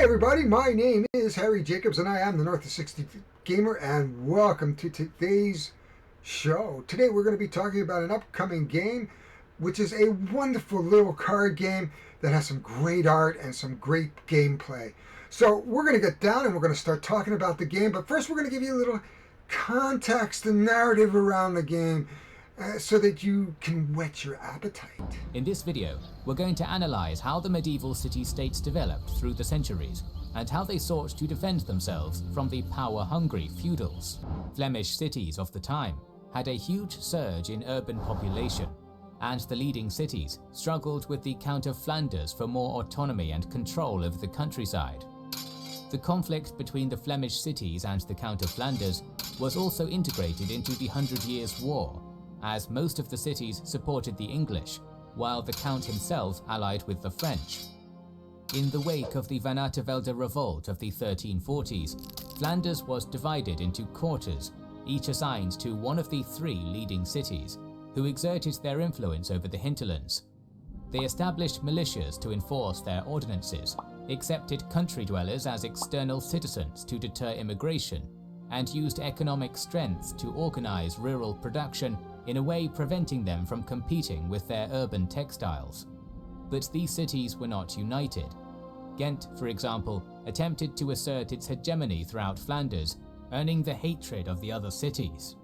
Hi everybody, my name is Harry Jacobs and I am the North of 60 Gamer, and welcome to today's show. Today we're going to be talking about an upcoming game, which is a wonderful little card game that has some great art and some great gameplay. So we're going to get down and we're going to start talking about the game, but first we're going to give you a little context and narrative around the game so that you can whet your appetite. In this video, we're going to analyze how the medieval city-states developed through the centuries and how they sought to defend themselves from the power-hungry feudals. Flemish cities of the time had a huge surge in urban population, and the leading cities struggled with the Count of Flanders for more autonomy and control over the countryside. The conflict between the Flemish cities and the Count of Flanders was also integrated into the 100 Years' War, as most of the cities supported the English, while the Count himself allied with the French. In the wake of the Van Artevelde revolt of the 1340s, Flanders was divided into quarters, each assigned to one of the three leading cities, who exerted their influence over the hinterlands. They established militias to enforce their ordinances, accepted country dwellers as external citizens to deter immigration, and used economic strength to organize rural production in a way preventing them from competing with their urban textiles. But these cities were not united. Ghent, for example, attempted to assert its hegemony throughout Flanders, earning the hatred of the other cities.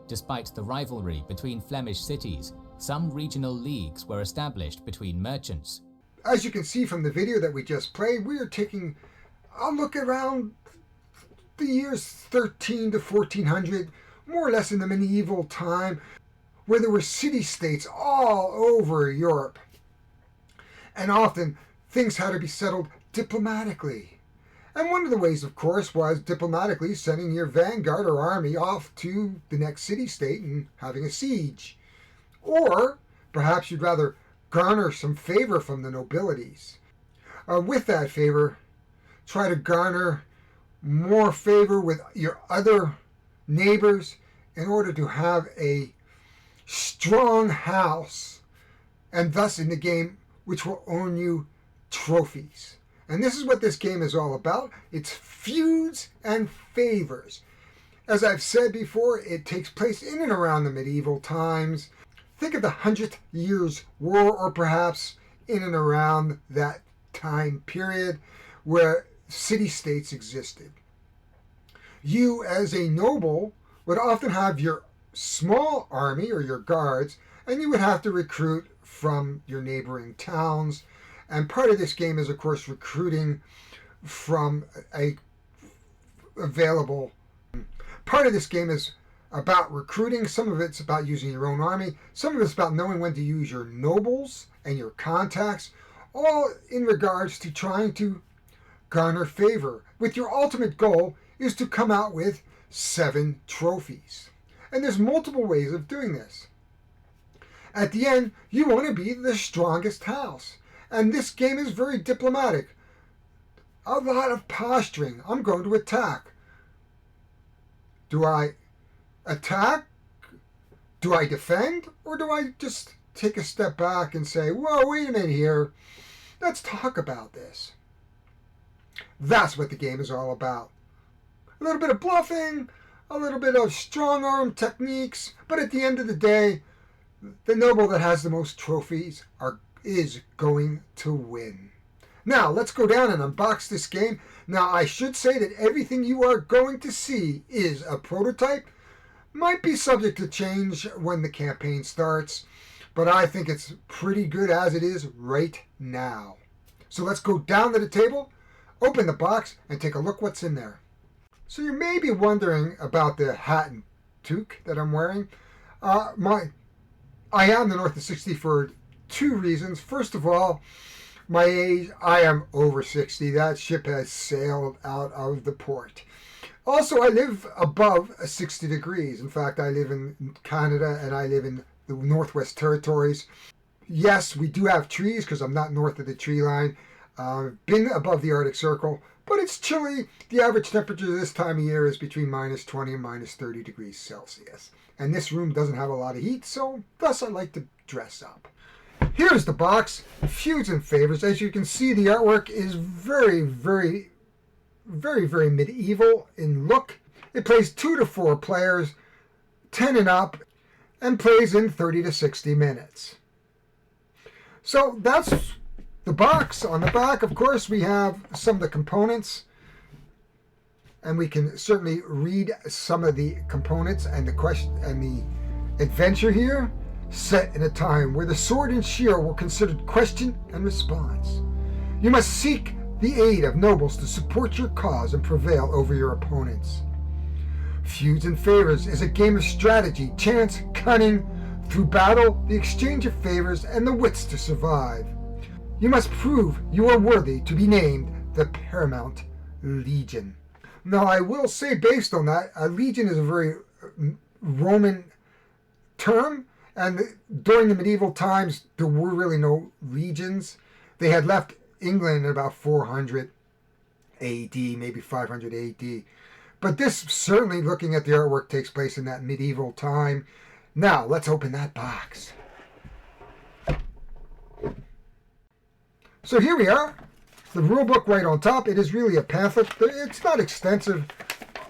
Despite the rivalry between Flemish cities, some regional leagues were established between merchants. As you can see from the video that we just played, we are taking a look around the years 13 to 1400, more or less in the medieval time, where there were city-states all over Europe. And often things had to be settled diplomatically. And one of the ways, of course, was diplomatically sending your vanguard or army off to the next city-state and having a siege. Or perhaps you'd rather garner some favor from the nobilities. With that favor, try to garner more favor with your other neighbors in order to have a strong house, and thus in the game which will earn you trophies. And this is what this game is all about. It's feuds and favors. As I've said before, it takes place in and around the medieval times. Think of the 100 Years' War, or perhaps in and around that time period where city-states existed. You, as a noble, would often have your small army or your guards, and you would have to recruit from your neighboring towns. And part of this game is, of course, recruiting from Part of this game is about recruiting. Some of it's about using your own army. Some of it's about knowing when to use your nobles and your contacts, all in regards to trying to garner favor, with your ultimate goal is to come out with 7 trophies. And there's multiple ways of doing this. At the end, you want to be the strongest house. And this game is very diplomatic. A lot of posturing. I'm going to attack. Do I attack? Do I defend? Or do I just take a step back and say, whoa, wait a minute here. Let's talk about this. That's what the game is all about. A little bit of bluffing, a little bit of strong arm techniques, but at the end of the day, the noble that has the most trophies is going to win. Now, let's go down and unbox this game. Now, I should say that everything you are going to see is a prototype. Might be subject to change when the campaign starts, but I think it's pretty good as it is right now. So let's go down to the table, open the box, and take a look what's in there. So you may be wondering about the hat and toque that I'm wearing. I am the North of 60 for 2 reasons. First of all, my age. I am over 60. That ship has sailed out of the port. Also, I live above 60 degrees. In fact, I live in Canada and I live in the Northwest Territories. Yes, we do have trees because I'm not north of the tree line. Been above the Arctic Circle, but it's chilly. The average temperature this time of year is between -20 and -30 degrees Celsius. And this room doesn't have a lot of heat, so thus I like to dress up. Here's the box, Feuds and Favors. As you can see, the artwork is very, very, very, very medieval in look. It plays 2 to 4 players, 10 and up, and plays in 30 to 60 minutes. So that's the box. On the back, of course, we have some of the components, and we can certainly read some of the components and the question and the adventure here. Set in a time where the sword and shield were considered question and response. You must seek the aid of nobles to support your cause and prevail over your opponents. Feuds and Favors is a game of strategy, chance, cunning, through battle, the exchange of favors, and the wits to survive. You must prove you are worthy to be named the Paramount Legion. Now, I will say, based on that, a legion is a very Roman term, and during the medieval times, there were really no legions. They had left England in about 400 AD, maybe 500 AD. But this, certainly looking at the artwork, takes place in that medieval time. Now, let's open that box. So here we are. The rule book right on top. It is really a pamphlet. It's not extensive.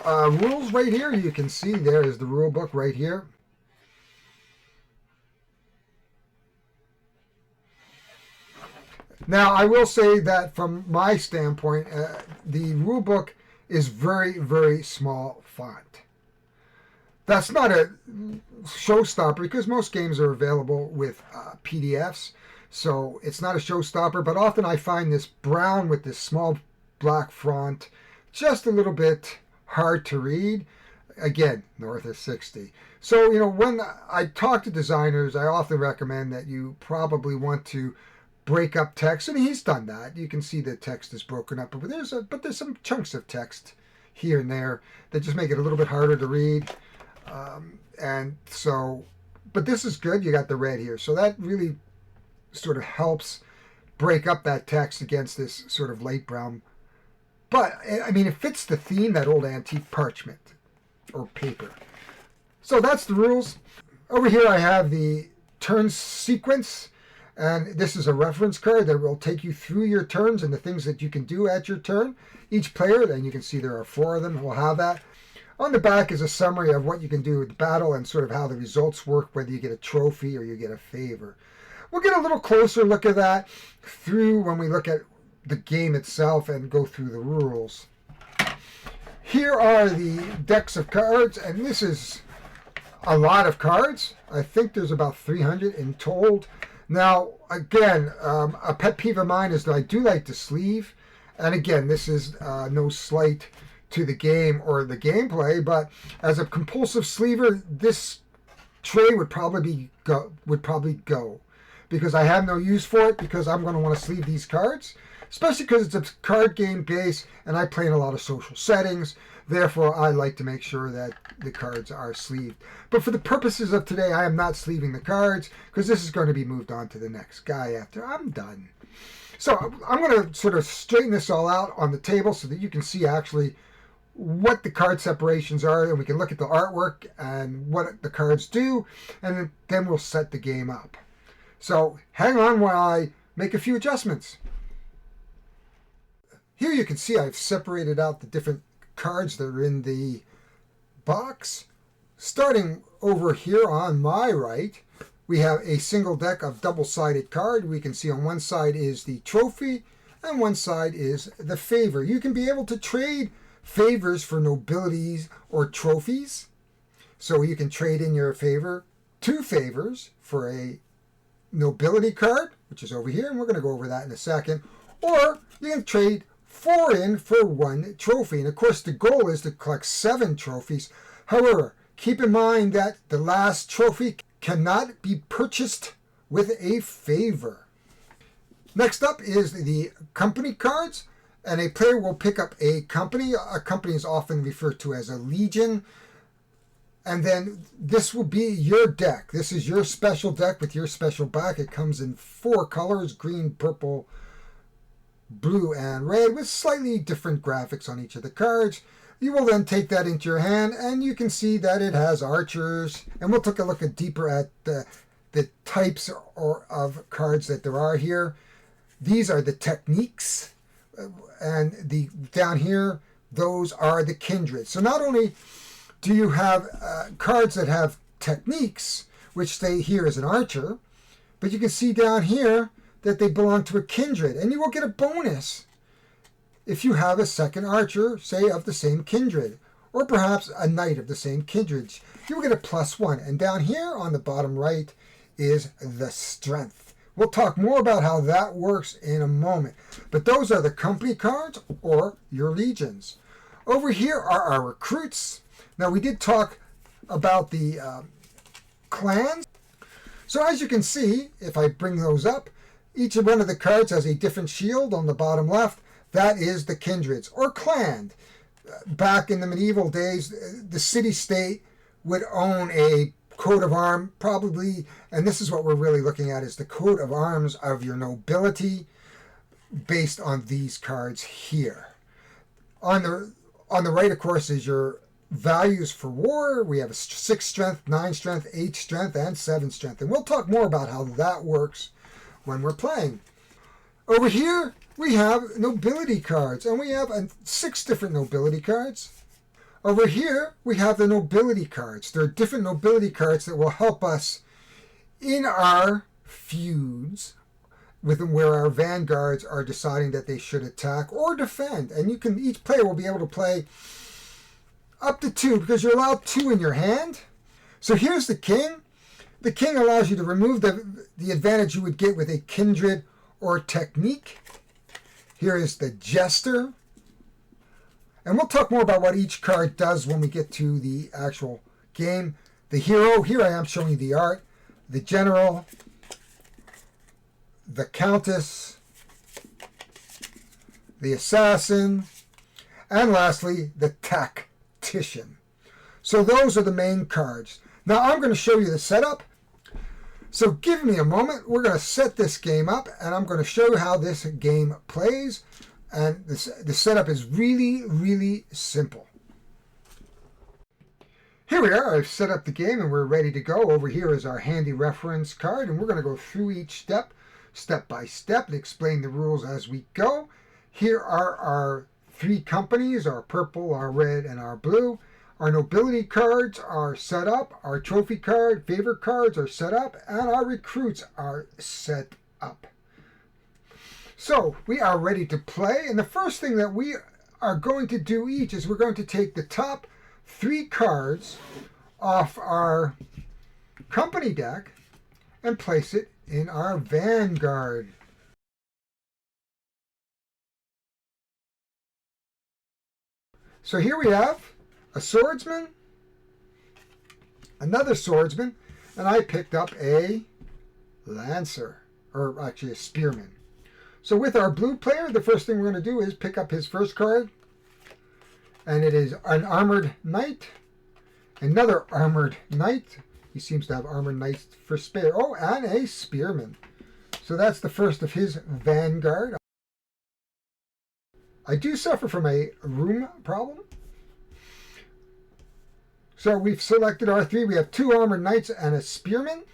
Rules right here. You can see there is the rule book right here. Now, I will say that from my standpoint, the rule book is very, very small font. That's not a showstopper because most games are available with PDFs, so it's not a showstopper, but often I find this brown with this small black font just a little bit hard to read. Again, north of 60. So, when I talk to designers, I often recommend that you probably want to break up text, and he's done that. You can see the text is broken up, but there's some chunks of text here and there that just make it a little bit harder to read. But this is good. You got the red here, so that really sort of helps break up that text against this sort of light brown. But I mean, it fits the theme, that old antique parchment or paper. So that's the rules. Over here I have the turn sequence. And this is a reference card that will take you through your turns and the things that you can do at your turn. Each player, and you can see there are 4 of them, will have that. On the back is a summary of what you can do with battle and sort of how the results work, whether you get a trophy or you get a favor. We'll get a little closer look at that through when we look at the game itself and go through the rules. Here are the decks of cards, and this is a lot of cards. I think there's about 300 in total. Now, again, a pet peeve of mine is that I do like to sleeve. And again, this is no slight to the game or the gameplay, but as a compulsive sleever, this tray would probably go because I have no use for it, because I'm going to want to sleeve these cards, especially because it's a card game base and I play in a lot of social settings. Therefore, I like to make sure that the cards are sleeved. But for the purposes of today, I am not sleeving the cards because this is going to be moved on to the next guy after I'm done. So I'm going to sort of straighten this all out on the table so that you can see actually what the card separations are, and we can look at the artwork and what the cards do, and then we'll set the game up. So hang on while I make a few adjustments. Here you can see I've separated out the different cards that are in the box. Starting over here on my right, we have a single deck of double-sided card. We can see on one side is the trophy and one side is the favor. You can be able to trade favors for nobilities or trophies. So you can trade in your favor 2 favors for a nobility card, which is over here, and we're going to go over that in a second. Or you can trade 4 in for 1 trophy. And of course the goal is to collect 7 trophies. However, keep in mind that the last trophy cannot be purchased with a favor. Next up is the company cards, and a player will pick up a company. A company is often referred to as a legion, and then this will be your deck. This is your special deck with your special back. It comes in 4 colors: green, purple, blue, and red, with slightly different graphics on each of the cards. You will then take that into your hand, and you can see that it has archers, and we'll take a look deeper at the types of cards that there are here. These are the techniques, and the down here, those are the kindreds. So not only do you have cards that have techniques, which stay here as an archer, but you can see down here that they belong to a kindred, and you will get a bonus if you have a second archer, say, of the same kindred, or perhaps a knight of the same kindred. You will get a +1, and down here on the bottom right is the strength. We'll talk more about how that works in a moment, but those are the company cards or your legions. Over here are our recruits. Now, we did talk about the clans. So as you can see, if I bring those up, each one of the cards has a different shield on the bottom left. That is the kindreds or clan. Back in the medieval days, the city-state would own a coat of arms, probably, and this is what we're really looking at, is the coat of arms of your nobility based on these cards here. On the right, of course, is your values for war. We have a 6 strength, 9 strength, 8 strength, and 7 strength. And we'll talk more about how that works when we're playing. Over here, we have nobility cards, and we have 6 different nobility cards. Over here, we have the nobility cards. There are different nobility cards that will help us in our feuds, where our vanguards are deciding that they should attack or defend. And each player will be able to play up to 2, because you're allowed 2 in your hand. So here's the king. The king allows you to remove the advantage you would get with a kindred or technique. Here is the jester. And we'll talk more about what each card does when we get to the actual game. The hero, here I am showing you the art. The general, the countess, the assassin, and lastly, the tactician. So those are the main cards. Now I'm going to show you the setup. So give me a moment. We're going to set this game up, and I'm going to show you how this game plays. And the setup is really, really simple. Here we are. I've set up the game, and we're ready to go. Over here is our handy reference card, and we're going to go through each step by step, and explain the rules as we go. Here are our 3 companies, our purple, our red, and our blue. Our nobility cards are set up, our trophy card, favor cards are set up, and our recruits are set up. So we are ready to play, and the first thing that we are going to do each is we're going to take the top 3 cards off our company deck and place it in our Vanguard. So here we have a swordsman, another swordsman, and I picked up a lancer, or actually a spearman. So with our blue player, the first thing we're going to do is pick up his first card, and it is an armored knight, another armored knight. He seems to have armored knights for spare. Oh, and a spearman. So that's the first of his Vanguard. I do suffer from a room problem. So we've selected our 3. We have 2 armored knights and a spearman.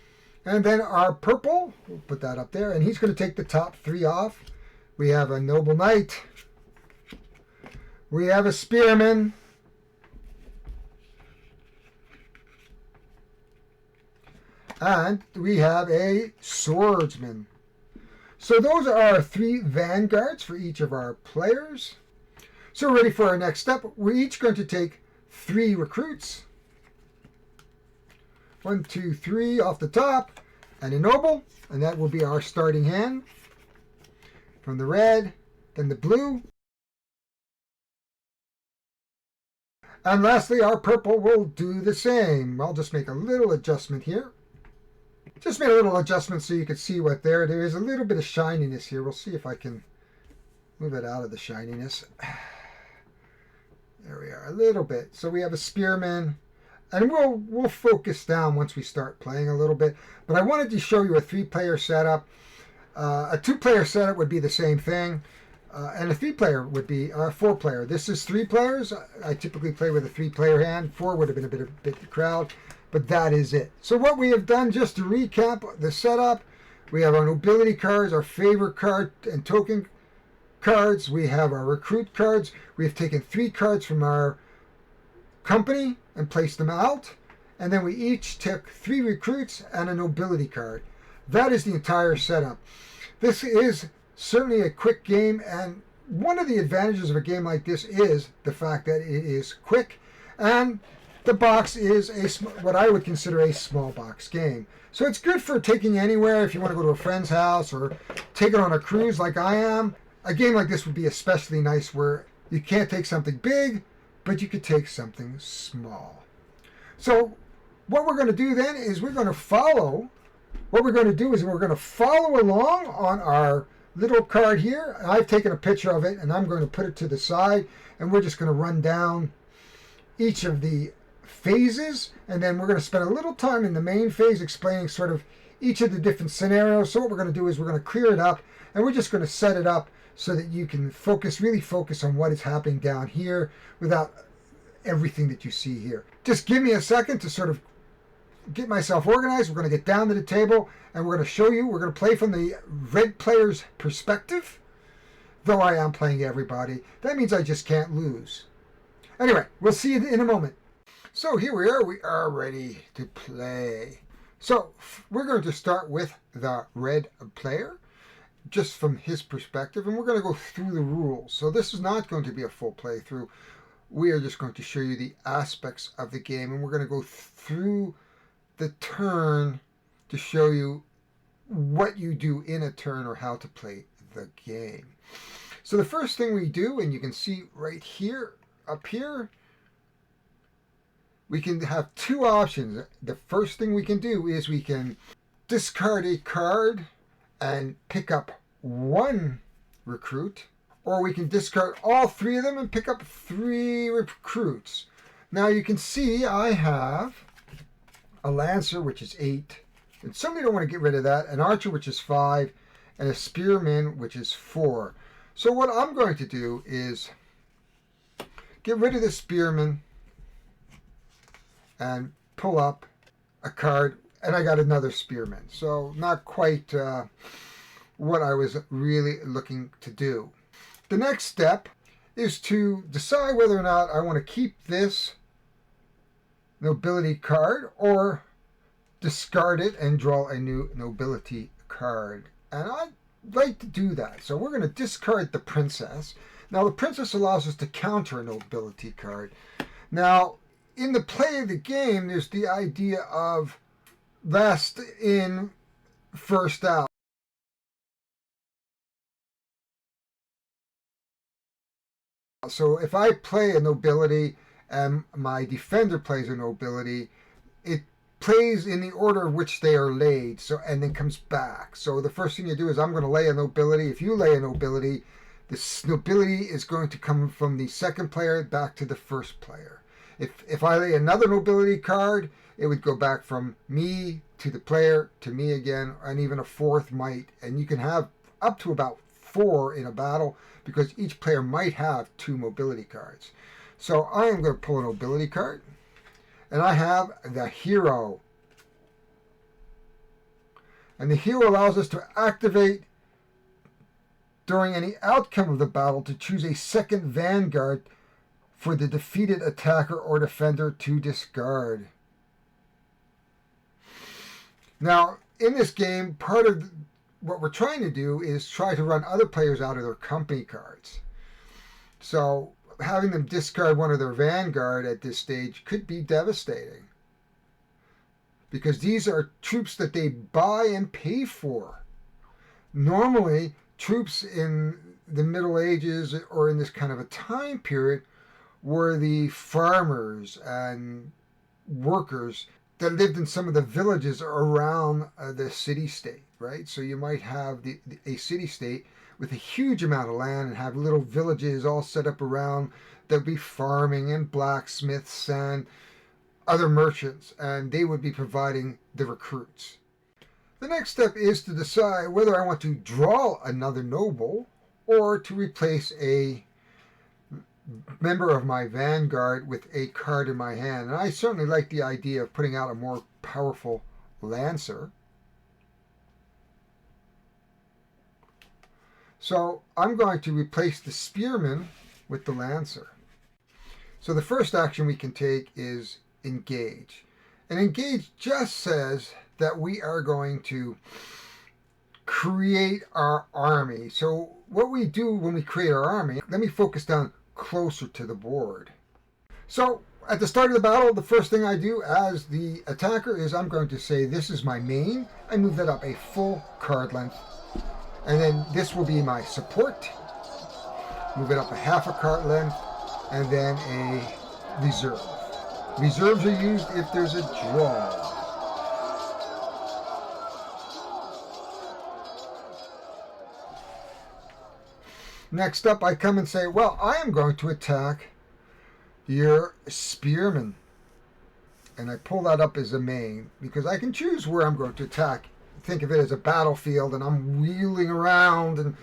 And then our purple, we'll put that up there, and he's going to take the top 3 off. We have a noble knight. We have a spearman. And we have a swordsman. So those are our 3 vanguards for each of our players. So we're ready for our next step. We're each going to take 3 recruits. 1, 2, 3 off the top, and a noble, and that will be our starting hand. From the red, then the blue. And lastly, our purple will do the same. I'll just make a little adjustment here. Just made a little adjustment so you can see what there is a little bit of shininess here. We'll see if I can move it out of the shininess. There we are, a little bit. So we have a spearman. And we'll focus down once we start playing a little bit. But I wanted to show you a 3-player setup. A 2-player setup would be the same thing. And a 3-player would be a 4-player. This is 3 players. I typically play with a 3-player hand. 4 would have been a bit crowd. but that is it. So what we have done, just to recap the setup, we have our nobility cards, our favor card and token cards. We have our recruit cards. We have taken 3 cards from our company and placed them out. And then we each took 3 recruits and a nobility card. That is the entire setup. This is certainly a quick game, and one of the advantages of a game like this is the fact that it is quick, and the box is what I would consider a small box game. So it's good for taking anywhere if you want to go to a friend's house or take it on a cruise like I am. A game like this would be especially nice where you can't take something big, but you could take something small. So what we're going to do then is we're going to follow along on our little card here. I've taken a picture of it and I'm going to put it to the side, and we're just going to run down each of the phases, and then we're going to spend a little time in the main phase explaining sort of each of the different scenarios. So what we're going to do is we're going to clear it up, and we're just going to set it up so that you can really focus on what is happening down here without everything that you see here. Just give me a second to sort of get myself organized. We're going to get down to the table and we're going to show you. We're going to play from the red player's perspective. Though I am playing everybody, that means I just can't lose. Anyway, we'll see you in a moment. So here we are. We are ready to play. So we're going to start with the red player, just from his perspective, and we're going to go through the rules. So this is not going to be a full playthrough. We are just going to show you the aspects of the game, and we're going to go through the turn to show you what you do in a turn or how to play the game. So the first thing we do, and you can see right here, up here, we can have 2 options. The first thing we can do is we can discard a card and pick up 1 recruit, or we can discard all 3 of them and pick up 3 recruits. Now you can see I have a Lancer, which is 8, and certainly don't want to get rid of that, an Archer, which is 5, and a Spearman, which is 4. So what I'm going to do is get rid of the Spearman and pull up a card, and I got another Spearman. So not quite what I was really looking to do. The next step is to decide whether or not I want to keep this nobility card or discard it and draw a new nobility card. And I'd like to do that. So we're going to discard the princess. Now the princess allows us to counter a nobility card. Now in the play of the game, there's the idea of last in, first out. So if I play a nobility and my defender plays a nobility, it plays in the order of which they are laid, so and then comes back. So the first thing you do is I'm going to lay a nobility. If you lay a nobility, this nobility is going to come from the second player back to the first player. If I lay another nobility card, it would go back from me to the player to me again, and even a 4th might. And you can have up to about 4 in a battle because each player might have 2 mobility cards. So I am going to pull a nobility card, and I have the hero. And the hero allows us to activate during any outcome of the battle to choose a second Vanguard for the defeated attacker or defender to discard. Now, in this game, part of what we're trying to do is try to run other players out of their company cards. So having them discard one of their Vanguard at this stage could be devastating, because these are troops that they buy and pay for. Normally, troops in the Middle Ages or in this kind of a time period were the farmers and workers that lived in some of the villages around the city-state, right? So you might have a city-state with a huge amount of land and have little villages all set up around. There'd be farming and blacksmiths and other merchants, and they would be providing the recruits. The next step is to decide whether I want to draw another noble or to replace a member of my Vanguard with a card in my hand. And I certainly like the idea of putting out a more powerful Lancer. So I'm going to replace the Spearman with the Lancer. So the first action we can take is engage. And engage just says that we are going to create our army. So what we do when we create our army, let me focus down closer to the board. So at the start of the battle, the first thing I do as the attacker is I'm going to say this is my main. I move that up a full card length. And then this will be my support. Move it up a half a card length. And then a reserve. Reserves are used if there's a draw. Next up, I come and say, well, I am going to attack your Spearman. And I pull that up as a main because I can choose where I'm going to attack. Think of it as a battlefield and I'm wheeling around and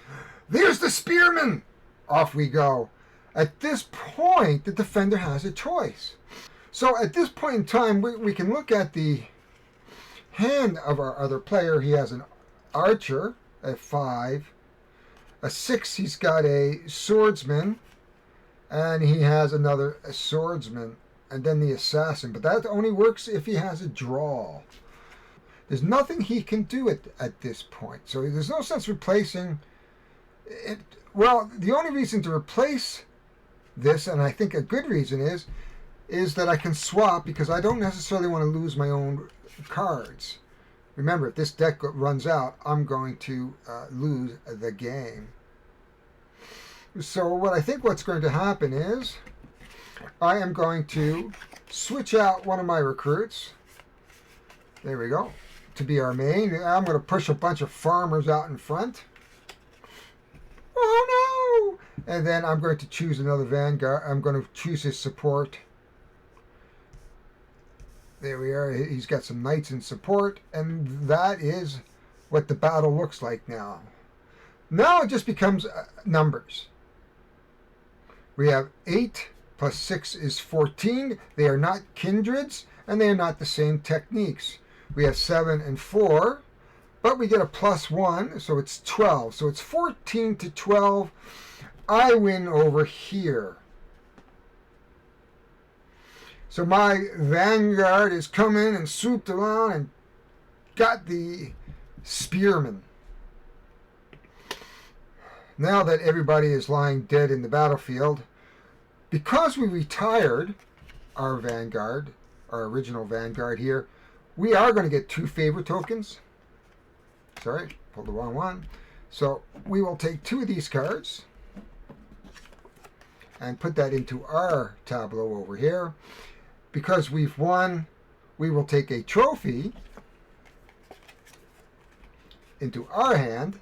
there's the Spearman! Off we go. At this point, the defender has a choice. So at this point in time, we can look at the hand of our other player. He has an archer at 5. A 6, he's got a swordsman. And he has another swordsman. And then the assassin. But that only works if he has a draw. There's nothing he can do at this point. So there's no sense replacing it. Well, the only reason to replace this, and I think a good reason is that I can swap because I don't necessarily want to lose my own cards. Remember, if this deck runs out, I'm going to lose the game. So what I think what's going to happen is I am going to switch out one of my recruits. There we go. To be our main. I'm going to push a bunch of farmers out in front. Oh no! And then I'm going to choose another Vanguard. I'm going to choose his support. There we are. He's got some knights in support. And that is what the battle looks like now. Now it just becomes numbers. We have 8 plus 6 is 14. They are not kindreds and they are not the same techniques. We have 7 and 4. But we get a +1, so it's 12. So it's 14 to 12. I win over here. So my Vanguard has come in and swooped around and got the Spearman. Now that everybody is lying dead in the battlefield, because we retired our Vanguard, our original Vanguard here, we are going to get 2 favor tokens. Sorry, pulled the wrong one. So we will take 2 of these cards and put that into our tableau over here. Because we've won, we will take a trophy into our hand.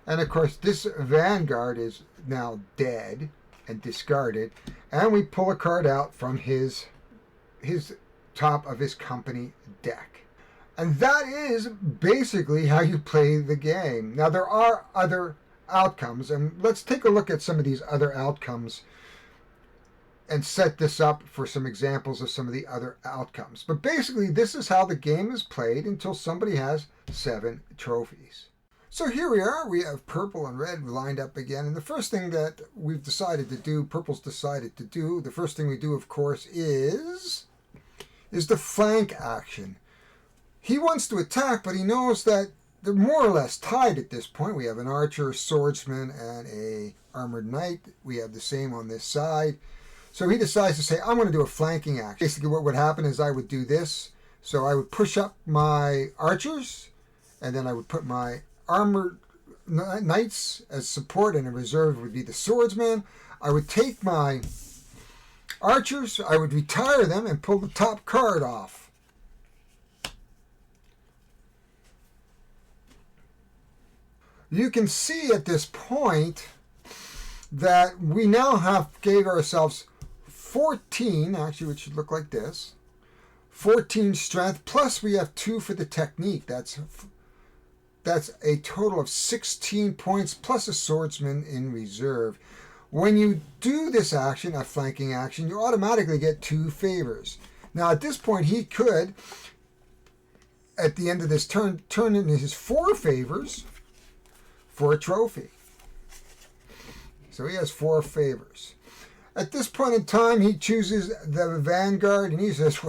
And of course, this Vanguard is now dead and discarded. And we pull a card out from his top of his company deck. And that is basically how you play the game. Now, there are other outcomes, and let's take a look at some of these other outcomes and set this up for some examples of some of the other outcomes. But basically, this is how the game is played until somebody has 7 trophies. So here we are. We have purple and red lined up again. And the first thing that we've decided to do, purple's decided to do, the first thing we do, of course, is the flank action. He wants to attack, but he knows that they're more or less tied at this point. We have an archer, a swordsman, and a armored knight. We have the same on this side. So he decides to say, I'm going to do a flanking action. Basically what would happen is I would do this. So I would push up my archers, and then I would put my armored knights as support, and in reserve would be the swordsman. I would take my archers, I would retire them, and pull the top card off. You can see at this point that we now gave ourselves 14, actually it should look like this, 14 strength, plus we have 2 for the technique. That's a total of 16 points, plus a swordsman in reserve. When you do this action, a flanking action, you automatically get 2 favors. Now at this point he could, at the end of this turn in his 4 favors for a trophy. So he has 4 favors. At this point in time he chooses the Vanguard and he says,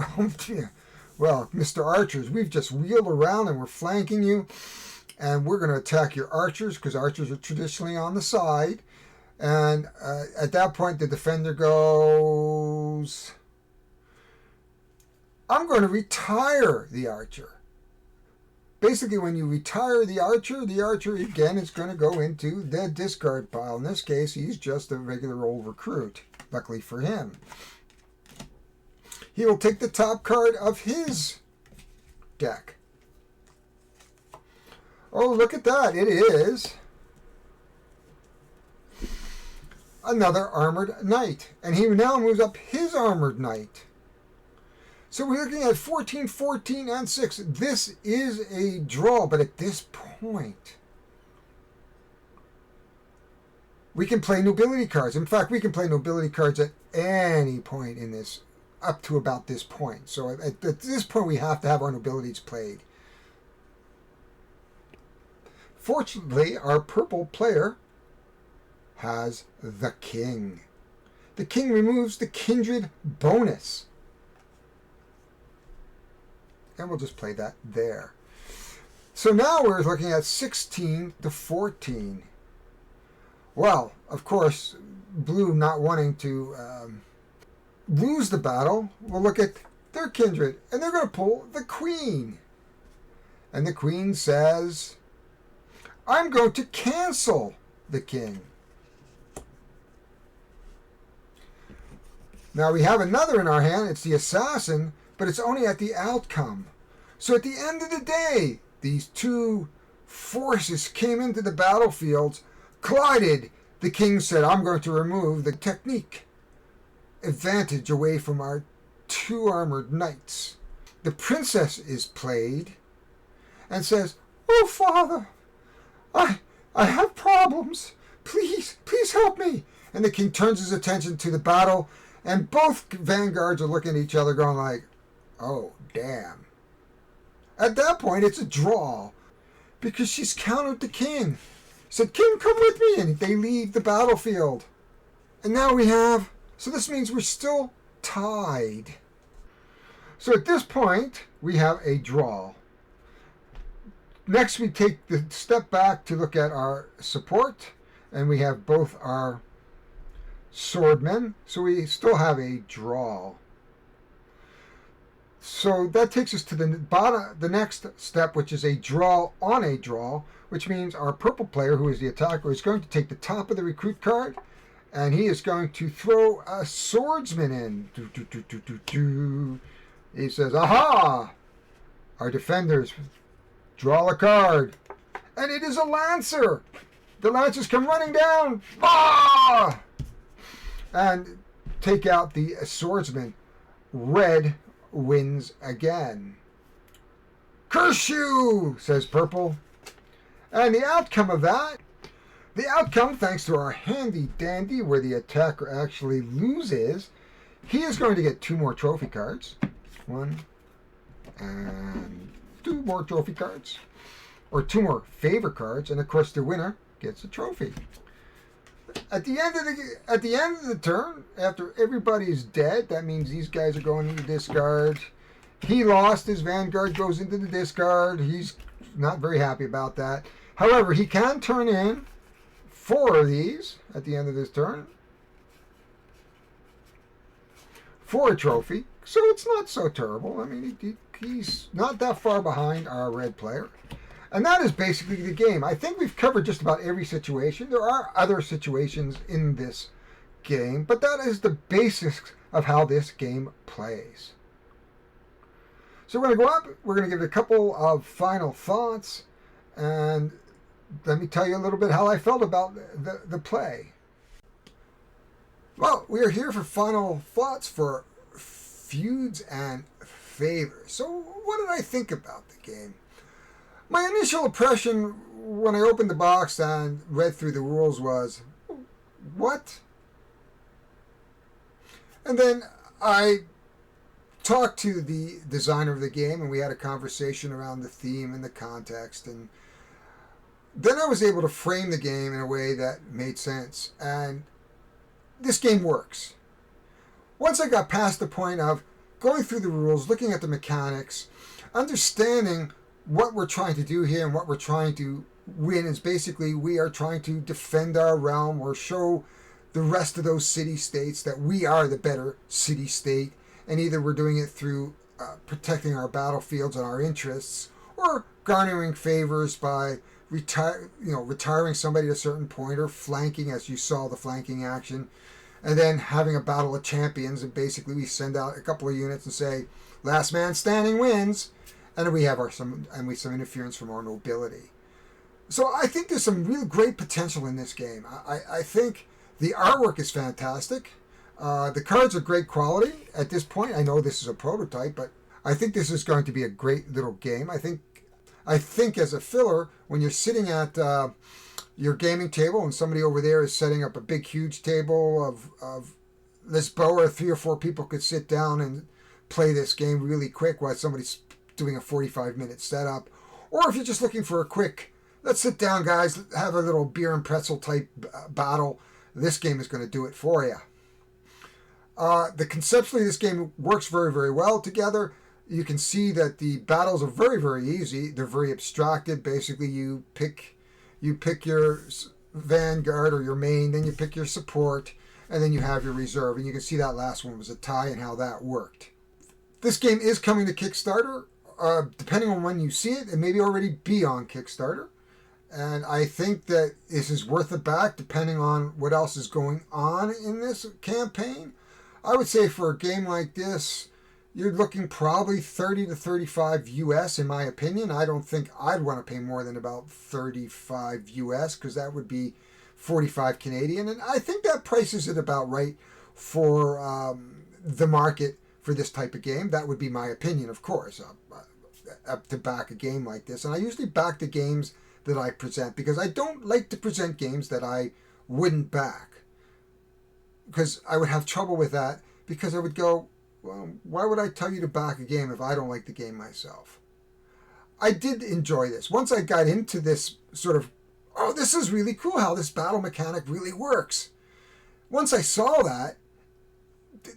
well, Mr. Archers, we've just wheeled around and we're flanking you and we're going to attack your archers because archers are traditionally on the side. And at that point, the defender goes, I'm going to retire the archer. Basically, when you retire the archer again is going to go into the discard pile. In this case, he's just a regular old recruit, luckily for him. He will take the top card of his deck. Oh, look at that. It is another armored knight. And he now moves up his armored knight. So we're looking at 14, 14, and 6. This is a draw, but at this point, we can play nobility cards. In fact, we can play nobility cards at any point in this, up to about this point. So at this point, we have to have our nobilities played. Fortunately, our purple player has the king. The king removes the kindred bonus. And we'll just play that there. So now we're looking at 16 to 14. Well, of course, blue not wanting to lose the battle will look at their kindred. And they're going to pull the queen. And the queen says, I'm going to cancel the king. Now we have another in our hand. It's the assassin, but it's only at the outcome. So at the end of the day, these two forces came into the battlefield, collided. The king said, I'm going to remove the technique advantage away from our 2 armored knights. The princess is played and says, oh, father, I have problems. Please help me. And the king turns his attention to the battle, and both vanguards are looking at each other going like, oh, damn. At that point, it's a draw because she's countered the king. Said, king, come with me. And they leave the battlefield. And now we have, so this means we're still tied. So at this point, we have a draw. Next, we take the step back to look at our support. And we have both our swordmen. So we still have a draw. So that takes us to the next step, which is a draw on a draw, which means our purple player, who is the attacker, is going to take the top of the recruit card, and he is going to throw a swordsman in. He says, aha! Our defenders draw a card, and it is a lancer. The lancers come running down, and take out the swordsman. Red wins again. Curse you, says purple. And the outcome of that, thanks to our handy dandy where the attacker actually loses, he is going to get 2 more trophy cards. 1 and 2 more trophy cards. Or 2 more favor cards, and of course the winner gets a trophy. At the end of the turn, after everybody's dead, that means these guys are going into discard. He lost. His Vanguard goes into the discard. He's not very happy about that. However, he can turn in 4 of these at the end of his turn for a trophy. So it's not so terrible. I mean, he's not that far behind our red player. And that is basically the game. I think we've covered just about every situation. There are other situations in this game, but that is the basics of how this game plays. So we're going to go up. We're going to give it a couple of final thoughts, and let me tell you a little bit how I felt about the play. Well, we are here for final thoughts for Feuds and Favors. So what did I think about the game? My initial impression when I opened the box and read through the rules was, what? And then I talked to the designer of the game, and we had a conversation around the theme and the context, and then I was able to frame the game in a way that made sense. And this game works. Once I got past the point of going through the rules, looking at the mechanics, understanding what we're trying to do here and what we're trying to win is basically we are trying to defend our realm or show the rest of those city-states that we are the better city-state, and either we're doing it through protecting our battlefields and our interests, or garnering favors by retiring somebody at a certain point, or flanking, as you saw the flanking action, and then having a battle of champions, and basically we send out a couple of units and say, last man standing wins, and then we have some interference from our nobility. So I think there's some real great potential in this game. I think the artwork is fantastic. The cards are great quality at this point. I know this is a prototype, but I think this is going to be a great little game. I think as a filler, when you're sitting at your gaming table and somebody over there is setting up a big, huge table of Lisboa, 3 or 4 people could sit down and play this game really quick while somebody's doing a 45-minute setup. Or if you're just looking for a quick, let's sit down, guys, have a little beer and pretzel type battle, this game is going to do it for you. Conceptually, this game works very, very well together. You can see that the battles are very, very easy. They're very abstracted. Basically, you pick your Vanguard or your main, then you pick your support, and then you have your reserve. And you can see that last one was a tie and how that worked. This game is coming to Kickstarter. Depending on when you see it, it may already be on Kickstarter. And I think that this is worth the back depending on what else is going on in this campaign. I would say for a game like this, you're looking probably 30 to 35 US in my opinion. I don't think I'd want to pay more than about 35 US because that would be 45 Canadian. And I think that prices it about right for the market for this type of game. That would be my opinion, of course, to back a game like this. And I usually back the games that I present because I don't like to present games that I wouldn't back, because I would have trouble with that, because I would go, well, why would I tell you to back a game if I don't like the game myself? I did enjoy this. Once I got into this sort of, oh, this is really cool how this battle mechanic really works. Once I saw that,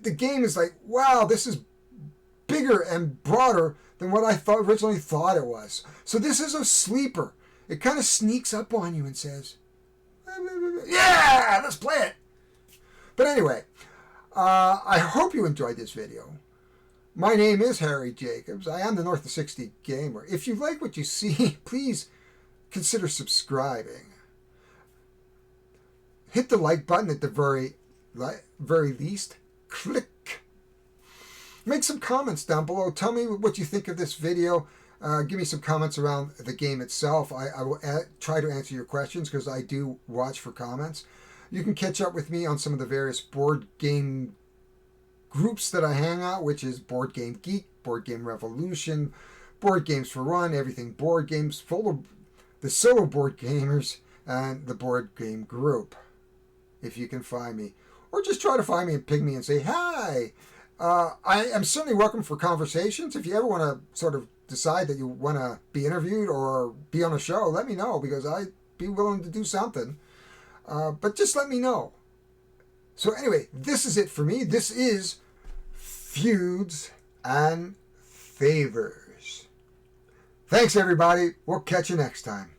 the game is like, wow, this is bigger and broader than what I originally thought it was. So this is a sleeper. It kind of sneaks up on you and says, yeah, let's play it. But anyway, I hope you enjoyed this video. My name is Harry Jacobs. I am the North of 60 Gamer. If you like what you see, please consider subscribing. Hit the like button at the very least. Click. Make some comments down below. Tell me what you think of this video. Give me some comments around the game itself. I will try to answer your questions because I do watch for comments. You can catch up with me on some of the various board game groups that I hang out, which is Board Game Geek, Board Game Revolution, Board Games for One, Everything Board Games, the Solo Board Gamers, and the Board Game Group, if you can find me. Or just try to find me and ping me and say, hi! I am certainly welcome for conversations. If you ever want to sort of decide that you want to be interviewed or be on a show, let me know, because I'd be willing to do something. But just let me know. So anyway, this is it for me. This is Feuds and Favors. Thanks, everybody. We'll catch you next time.